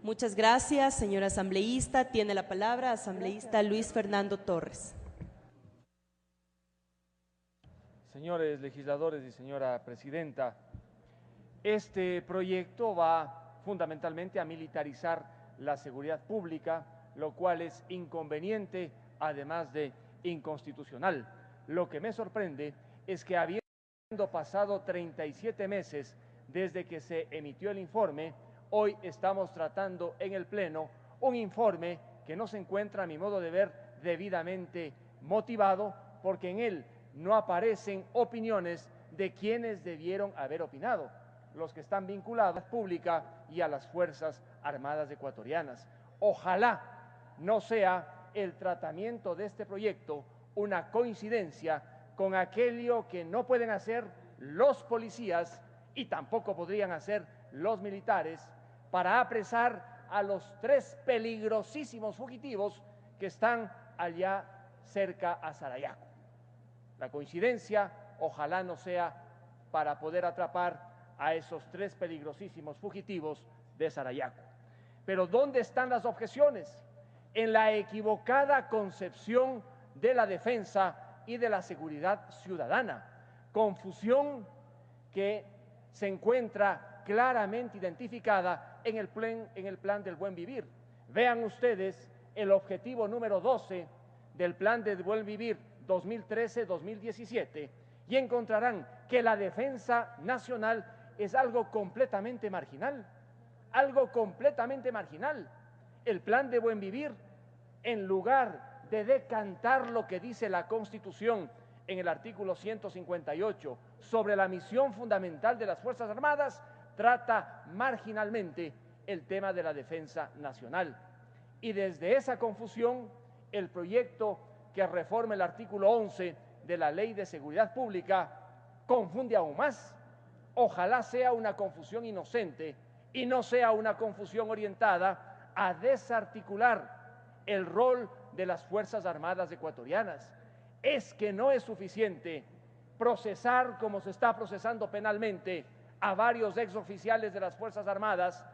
Muchas gracias, señor asambleísta. Tiene la palabra asambleísta Luis Fernando Torres. Señores legisladores y señora presidenta, este proyecto va fundamentalmente a militarizar la seguridad pública, lo cual es inconveniente, además de inconstitucional. Lo que me sorprende es que habiendo pasado 37 meses desde que se emitió el informe, hoy estamos tratando en el Pleno un informe que no se encuentra, a mi modo de ver, debidamente motivado, porque en él no aparecen opiniones de quienes debieron haber opinado, los que están vinculados a la pública y a las Fuerzas Armadas ecuatorianas. Ojalá no sea el tratamiento de este proyecto una coincidencia con aquello que no pueden hacer los policías y tampoco podrían hacer los militares para apresar a los 3 peligrosísimos fugitivos que están allá cerca a Sarayaco. La coincidencia, ojalá no sea para poder atrapar a esos 3 peligrosísimos fugitivos de Sarayaco. Pero ¿dónde están las objeciones? En la equivocada concepción de la defensa y de la seguridad ciudadana. Confusión que se encuentra claramente identificada en el plan del buen vivir. Vean ustedes el objetivo número 12 del plan del buen vivir 2013-2017 y encontrarán que la defensa nacional es algo completamente marginal, El plan de buen vivir, en lugar de decantar lo que dice la Constitución en el artículo 158 sobre la misión fundamental de las Fuerzas Armadas, trata marginalmente el tema de la defensa nacional. Y desde esa confusión, el proyecto que reforma el artículo 11 de la Ley de Seguridad Pública confunde aún más. Ojalá sea una confusión inocente y no sea una confusión orientada a desarticular el rol de las Fuerzas Armadas ecuatorianas. Es que no es suficiente procesar, como se está procesando penalmente, a varios exoficiales de las Fuerzas Armadas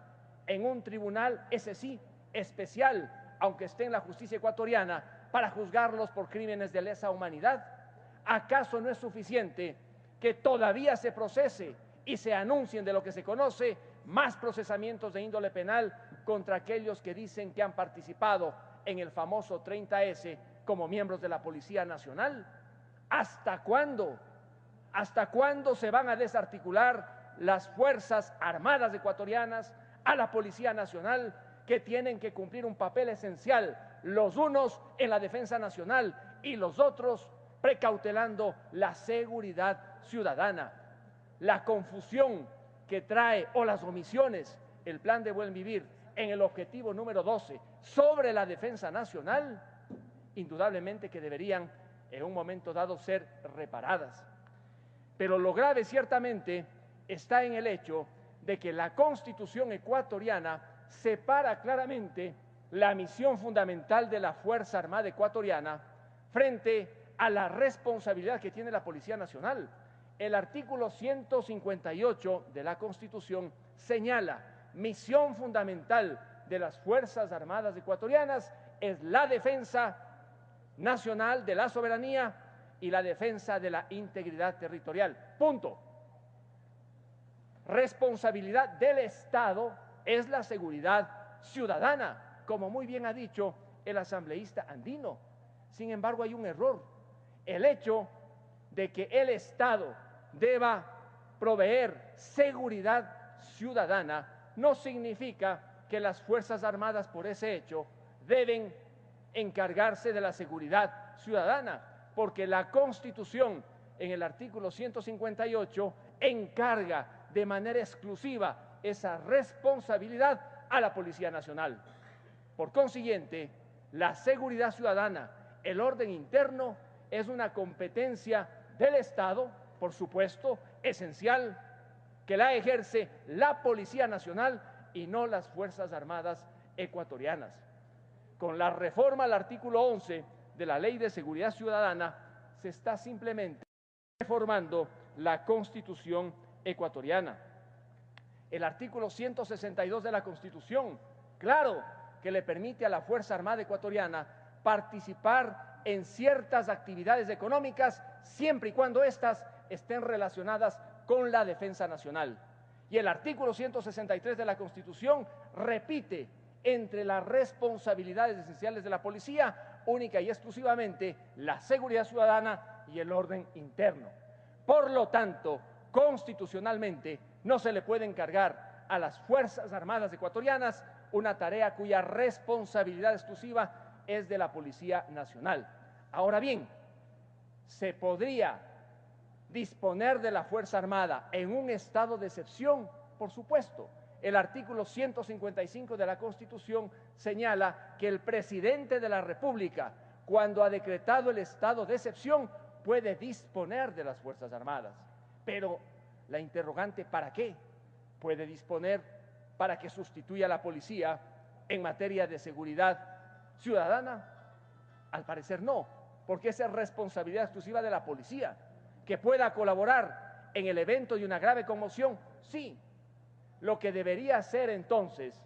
en un tribunal, ese sí, especial, aunque esté en la justicia ecuatoriana, para juzgarlos por crímenes de lesa humanidad. ¿Acaso no es suficiente que todavía se procese y se anuncien de lo que se conoce más procesamientos de índole penal contra aquellos que dicen que han participado en el famoso 30S como miembros de la Policía Nacional? ¿Hasta cuándo? ¿Hasta cuándo se van a desarticular las Fuerzas Armadas ecuatorianas a la Policía Nacional, que tienen que cumplir un papel esencial, los unos en la defensa nacional y los otros precautelando la seguridad ciudadana? La confusión que trae, o las omisiones, el plan de buen vivir en el objetivo número 12 sobre la defensa nacional, indudablemente que deberían en un momento dado ser reparadas. Pero lo grave ciertamente está en el hecho de que la Constitución ecuatoriana separa claramente la misión fundamental de la Fuerza Armada ecuatoriana frente a la responsabilidad que tiene la Policía Nacional. El artículo 158 de la Constitución señala: misión fundamental de las Fuerzas Armadas ecuatorianas es la defensa nacional de la soberanía y la defensa de la integridad territorial. Punto. Responsabilidad del Estado es la seguridad ciudadana, como muy bien ha dicho el asambleísta andino. Sin embargo, hay un error. El hecho de que el Estado deba proveer seguridad ciudadana no significa que las Fuerzas Armadas, por ese hecho, deben encargarse de la seguridad ciudadana, porque la Constitución, en el artículo 158, encarga de manera exclusiva esa responsabilidad a la Policía Nacional. Por consiguiente, la seguridad ciudadana, el orden interno, es una competencia del Estado, por supuesto, esencial, que la ejerce la Policía Nacional y no las Fuerzas Armadas ecuatorianas. Con la reforma al artículo 11 de la Ley de Seguridad Ciudadana, se está simplemente reformando la Constitución ecuatoriana. El artículo 162 de la Constitución Claro que le permite a la Fuerza Armada Ecuatoriana participar en ciertas actividades económicas siempre y cuando éstas estén relacionadas con la defensa nacional. Y el artículo 163 de la Constitución repite entre las responsabilidades esenciales de la policía, única y exclusivamente la seguridad ciudadana y el orden interno. Por lo tanto, constitucionalmente no se le puede encargar a las Fuerzas Armadas ecuatorianas una tarea cuya responsabilidad exclusiva es de la Policía Nacional. Ahora bien, se podría disponer de la Fuerza Armada en un estado de excepción, por supuesto. El artículo 155 de la Constitución señala que el presidente de la República, cuando ha decretado el estado de excepción, puede disponer de las Fuerzas Armadas. Pero la interrogante, ¿para qué? ¿Puede disponer para que sustituya a la policía en materia de seguridad ciudadana? Al parecer no, porque esa es responsabilidad exclusiva de la policía. ¿Que pueda colaborar en el evento de una grave conmoción? Sí. Lo que debería hacer entonces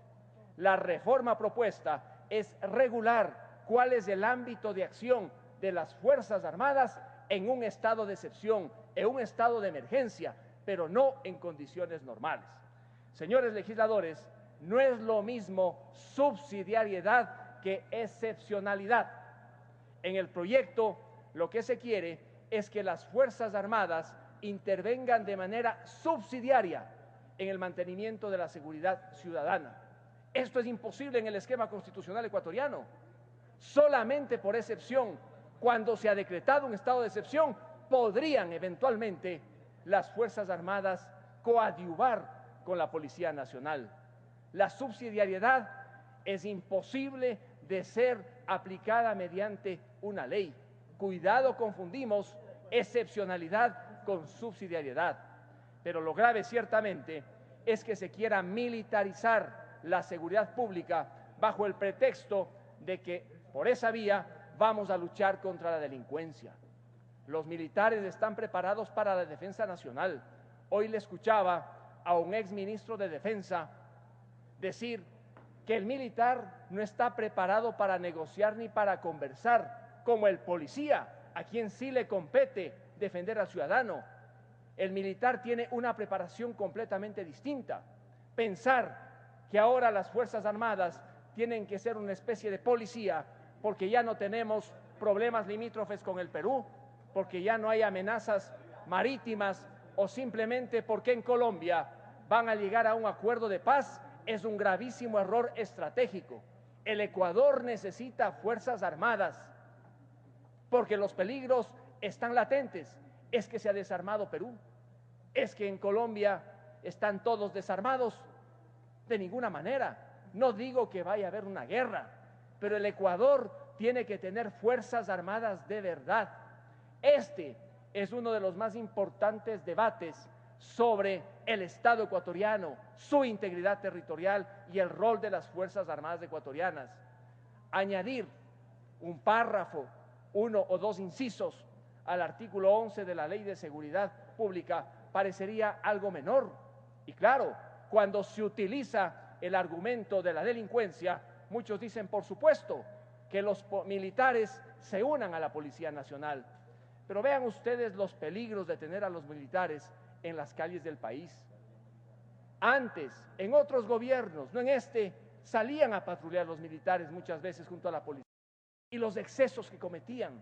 la reforma propuesta es regular cuál es el ámbito de acción de las Fuerzas Armadas en un estado de excepción, en un estado de emergencia, pero no en condiciones normales. Señores legisladores, no es lo mismo subsidiariedad que excepcionalidad. En el proyecto lo que se quiere es que las Fuerzas Armadas intervengan de manera subsidiaria en el mantenimiento de la seguridad ciudadana. Esto es imposible en el esquema constitucional ecuatoriano. Solamente por excepción, cuando se ha decretado un estado de excepción, podrían eventualmente las Fuerzas Armadas coadyuvar con la Policía Nacional. La subsidiariedad es imposible de ser aplicada mediante una ley. Cuidado, confundimos excepcionalidad con subsidiariedad. Pero lo grave ciertamente es que se quiera militarizar la seguridad pública bajo el pretexto de que por esa vía vamos a luchar contra la delincuencia. Los militares están preparados para la defensa nacional. Hoy le escuchaba a un exministro de Defensa decir que el militar no está preparado para negociar ni para conversar, como el policía, a quien sí le compete defender al ciudadano. El militar tiene una preparación completamente distinta. Pensar que ahora las Fuerzas Armadas tienen que ser una especie de policía porque ya no tenemos problemas limítrofes con el Perú, porque ya no hay amenazas marítimas o simplemente porque en Colombia van a llegar a un acuerdo de paz, es un gravísimo error estratégico. El Ecuador necesita Fuerzas Armadas porque los peligros están latentes. Es que se ha desarmado Perú, es que en Colombia están todos desarmados. De ninguna manera. No digo que vaya a haber una guerra, pero el Ecuador tiene que tener Fuerzas Armadas de verdad. Este es uno de los más importantes debates sobre el Estado ecuatoriano, su integridad territorial y el rol de las Fuerzas Armadas ecuatorianas. Añadir un párrafo, 1 o 2 incisos al artículo 11 de la Ley de Seguridad Pública parecería algo menor. Y claro, cuando se utiliza el argumento de la delincuencia, muchos dicen, por supuesto, que los militares se unan a la Policía Nacional. Pero vean ustedes los peligros de tener a los militares en las calles del país. Antes, en otros gobiernos, no en este, salían a patrullar los militares muchas veces junto a la policía. Y los excesos que cometían.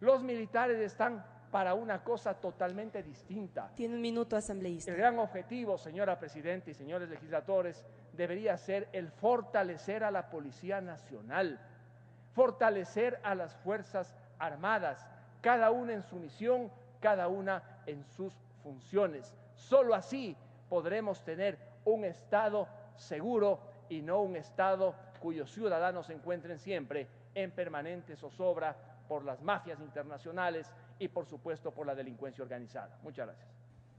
Los militares están para una cosa totalmente distinta. Tiene un minuto, asambleísta. El gran objetivo, señora Presidenta y señores legisladores, debería ser el fortalecer a la Policía Nacional, fortalecer a las Fuerzas Armadas, cada una en su misión, cada una en sus funciones. Solo así podremos tener un Estado seguro y no un Estado cuyos ciudadanos se encuentren siempre en permanente zozobra por las mafias internacionales y por supuesto por la delincuencia organizada. Muchas gracias.